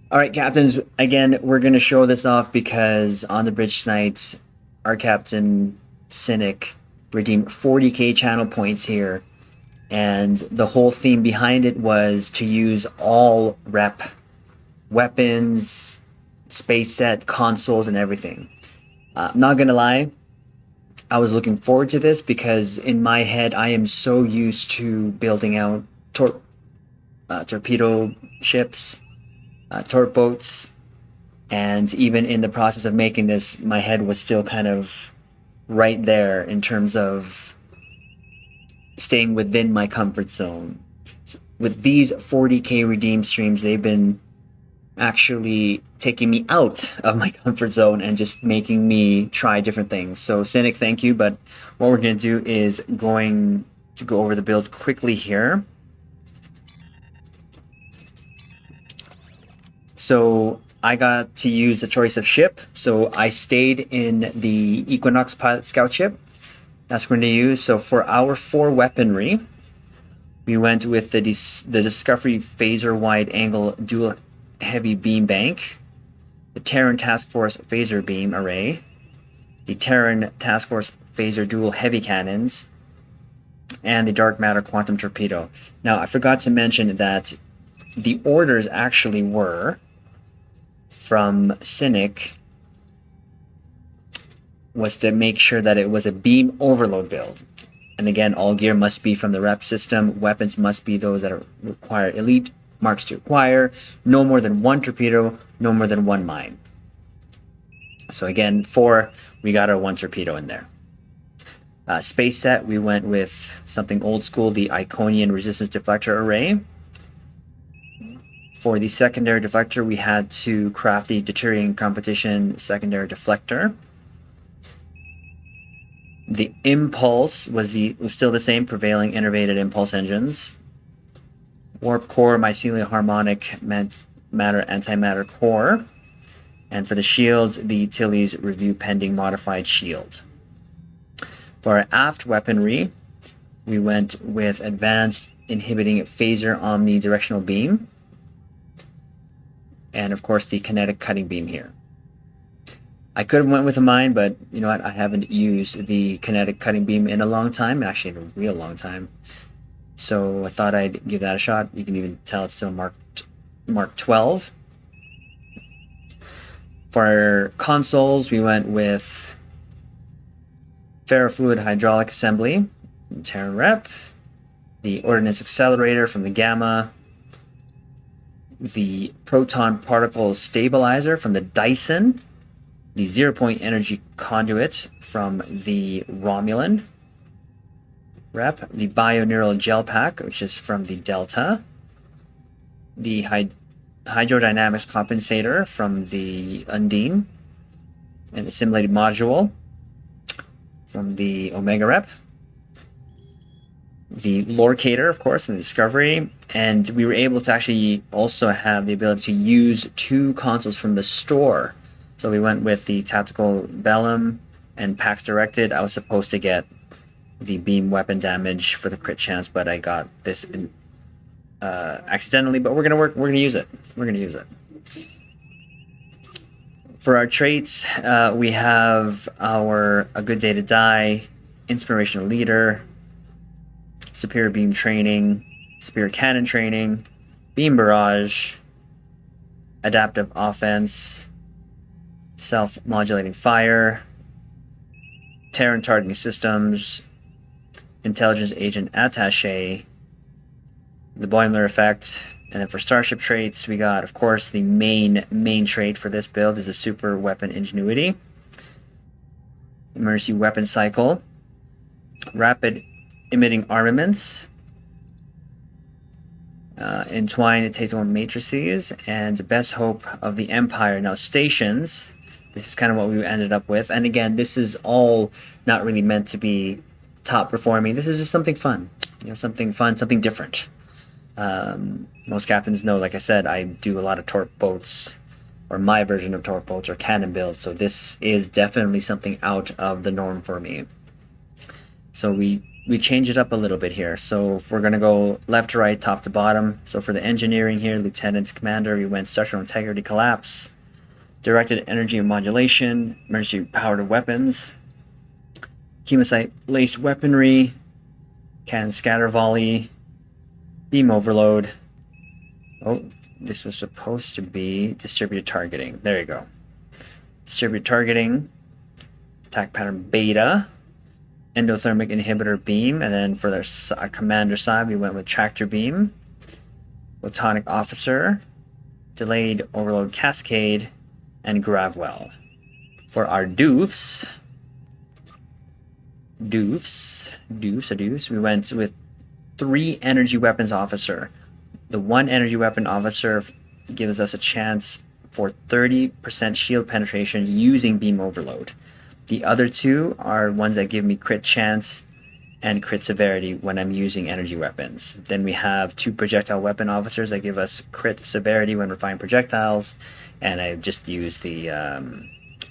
All right, captains, again, we're going to show this off because on the bridge tonight, our captain, Cynic, redeemed 40k channel points here. And the whole theme behind it was to use all rep weapons, space set, consoles, and everything. I'm not going to lie, I was looking forward to this because in my head, I am so used to building out torpedo ships, torp boats, and even in the process of making this, my head was still kind of right there in terms of staying within my comfort zone. So with these 40k redeem streams, they've been actually taking me out of my comfort zone and just making me try different things. So Cynic, thank you, but what we're going to do is going to go over the build quickly here. So I got to use the choice of ship. So I stayed in the Equinox pilot scout ship. That's what we're going to use. So for our 4 weaponry, we went with the Discovery Phaser Wide Angle Dual Heavy Beam Bank, the Terran Task Force Phaser Beam Array, the Terran Task Force Phaser Dual Heavy Cannons, and the Dark Matter Quantum Torpedo. Now, I forgot to mention that the orders actually were from Cynic was to make sure that it was a beam overload build. And again, all gear must be from the rep system. Weapons must be those that require elite marks to acquire. No more than 1 torpedo, no more than 1 mine. So again, 4, we got our 1 torpedo in there. Space set, we went with something old school, the Iconian Resistance Deflector Array. For the secondary deflector, we had to craft the Deterring Competition secondary deflector. The impulse was still the same, prevailing innervated impulse engines. Warp core, mycelial harmonic matter antimatter core. And for the shields, the Tilly's review pending modified shield. For our aft weaponry, we went with advanced inhibiting phaser omnidirectional beam. And of course the kinetic cutting beam here. I could have went with a mine, but you know what? I haven't used the kinetic cutting beam in a long time, actually in a real long time. So I thought I'd give that a shot. You can even tell it's still Mark 12. For our consoles, we went with ferrofluid hydraulic assembly, Terran Rep, the ordnance accelerator from the Gamma, the proton particle stabilizer from the Dyson, the 0-point energy conduit from the Romulan Rep, the bioneural gel pack, which is from the Delta, the hydrodynamics compensator from the Undine, and the simulated module from the Omega Rep, the Locator, of course, from the Discovery, and we were able to actually also have the ability to use 2 consoles from the store. So we went with the Tactical Bellum and PAX Directed. I was supposed to get the beam weapon damage for the crit chance, but I got this accidentally. But we're gonna use it. We're gonna use it. For our traits, we have our A Good Day to Die, Inspirational Leader, Superior Beam Training, Superior Cannon Training, Beam Barrage, Adaptive Offense, Self-Modulating Fire, Terran Targeting Systems, Intelligence Agent Attaché, the Boimler Effect, and then for Starship traits, we got, of course, the main trait for this build is a Super Weapon Ingenuity, Emergency Weapon Cycle, Rapid Emitting Armaments, Entwine Tatum Matrices, and Best Hope of the Empire. Now, stations, this is kind of what we ended up with. And again, this is all not really meant to be top performing. This is just something fun. You know, something fun, something different. Most captains know, like I said, I do a lot of torp boats, or my version of torp boats, or cannon builds. So this is definitely something out of the norm for me. So we we change it up a little bit here. So if we're going to go left to right, top to bottom. So for the engineering here, Lieutenant Commander, we went structural integrity collapse, directed energy modulation, emergency powered weapons, chemosite laced weaponry, cannon scatter volley, beam overload. Oh, this was supposed to be distributed targeting. There you go. Distributed targeting, attack pattern beta, endothermic inhibitor beam, and then for their commander side, we went with tractor beam, photonic officer, delayed overload cascade, and gravwell. For our doofs, we went with 3 energy weapons officer. The 1 energy weapon officer gives us a chance for 30% shield penetration using beam overload. The other 2 are ones that give me crit chance and crit severity when I'm using energy weapons. Then we have 2 projectile weapon officers that give us crit severity when we're firing projectiles, and I just use the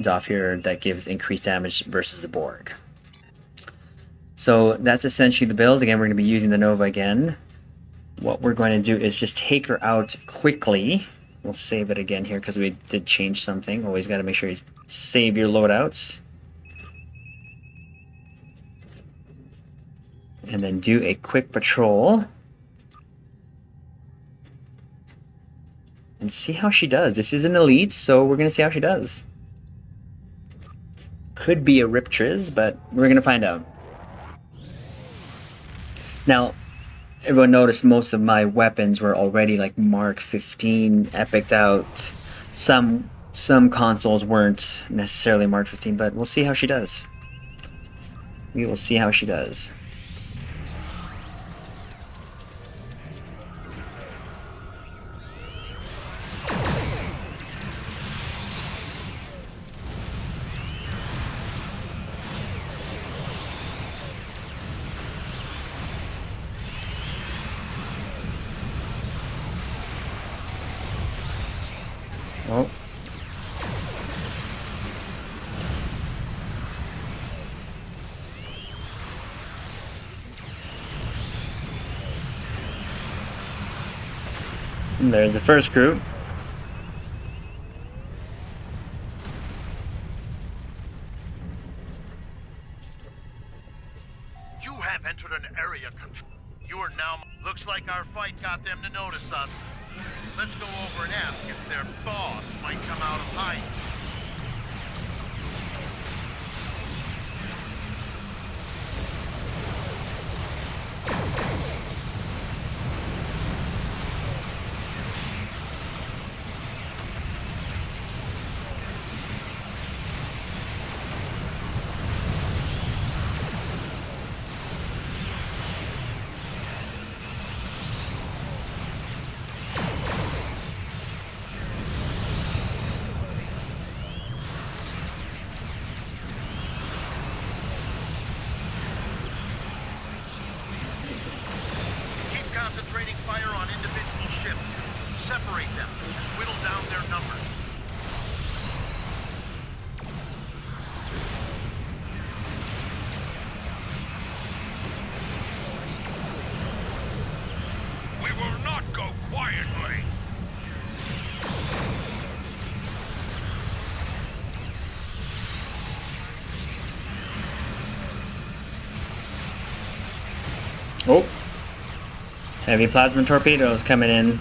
Doff here that gives increased damage versus the Borg. So that's essentially the build. Again, we're going to be using the Nova again. What we're going to do is just take her out quickly. We'll save it again here because we did change something. Always got to make sure you save your loadouts. And then do a quick patrol. And see how she does. This is an elite, so we're going to see how she does. Could be a Riptriz, but we're going to find out. Now, everyone noticed most of my weapons were already like Mark 15 epic'd out. Some consoles weren't necessarily Mark 15, but we'll see how she does. We will see how she does. Oh. And there's the first group. You have entered an area control. You are now... Looks like our fight got them to notice us. Let's go over and ask if their boss might come out of hiding. Concentrating fire on individual ships. Separate them. Whittle down their numbers. We will not go quietly. Oh. Heavy plasma torpedoes coming in.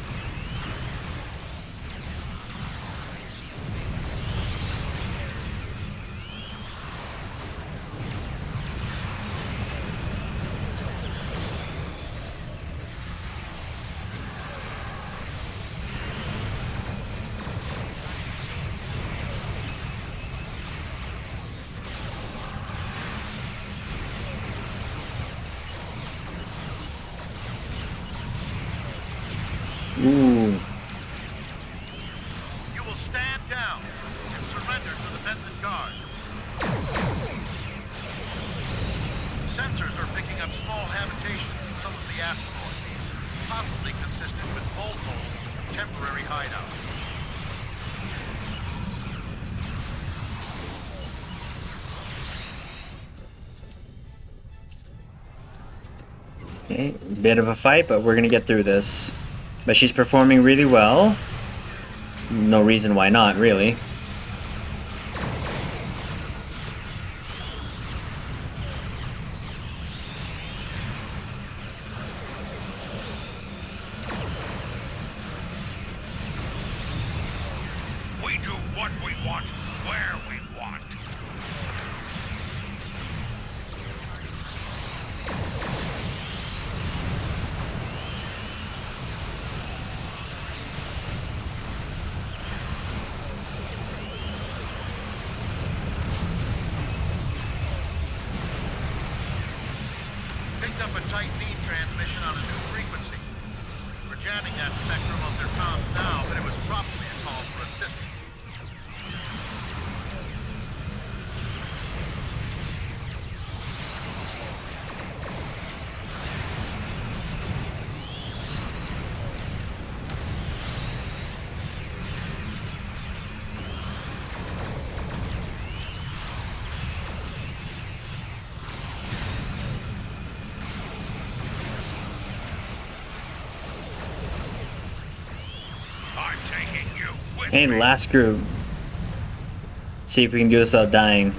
Ooh. You will stand down and surrender to the Benton Guard. Sensors are picking up small habitations in some of the asteroids, possibly consistent with bolt holes and temporary hideouts. Okay, bit of a fight, but we're gonna get through this. But she's performing really well. No reason why not, really. We do what we want, where we want. Picked up a tight beam transmission on a new frequency. We're jamming that spectrum of their comms now, but it was probably a call for assistance. I'm taking you with Okay, me. last group. See if we can do this without dying.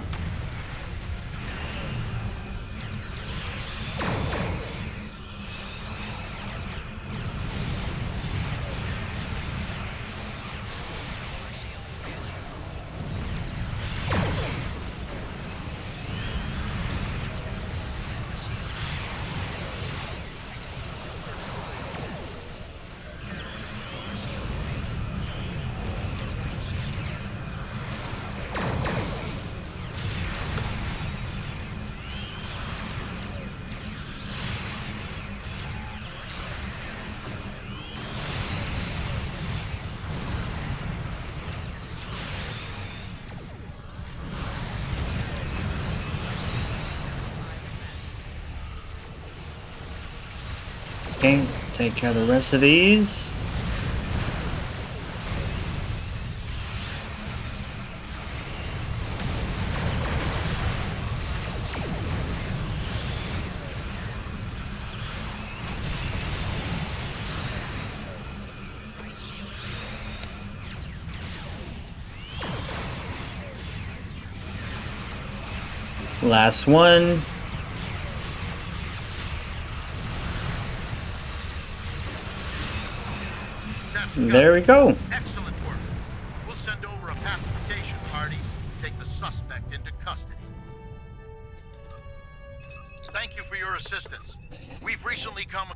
Okay, take care of the rest of these. Last one. Captain There we go. Excellent work. We'll send over a pacification party and take the suspect into custody. Thank you for your assistance. We've recently come...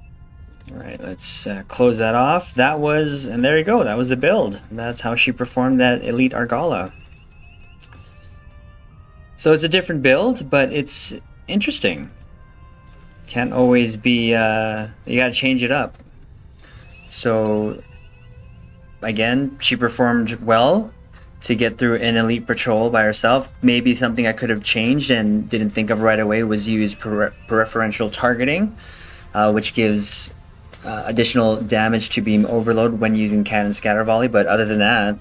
Alright, let's close that off. That was, and there you go, that was the build. That's how she performed that ELITE Argala. So it's a different build, but it's interesting. Can't always be, you gotta change it up. So, again, she performed well to get through an elite patrol by herself. Maybe something I could have changed and didn't think of right away was use preferential targeting, which gives additional damage to beam overload when using cannon scatter volley. But other than that,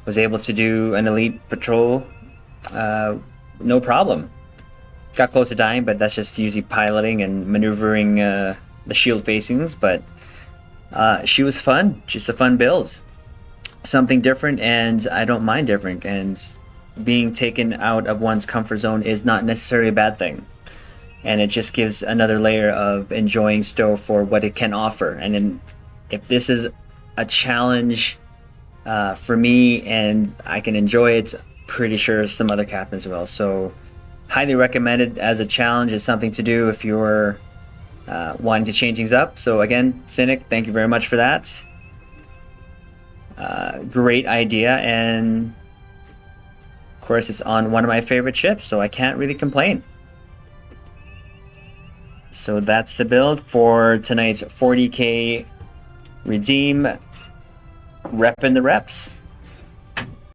was able to do an elite patrol no problem. Got close to dying, but that's just usually piloting and maneuvering the shield facings. But she was fun. Just a fun build. Something different, and I don't mind different. And being taken out of one's comfort zone is not necessarily a bad thing. And it just gives another layer of enjoying STO for what it can offer. And then if this is a challenge for me and I can enjoy it, pretty sure some other captains will. So highly recommended as a challenge, is something to do if you're wanting to change things up. So again, Cynic, thank you very much for that. Great idea, and of course it's on one of my favorite ships, so I can't really complain. So that's the build for tonight's 40K redeem. Repping the reps.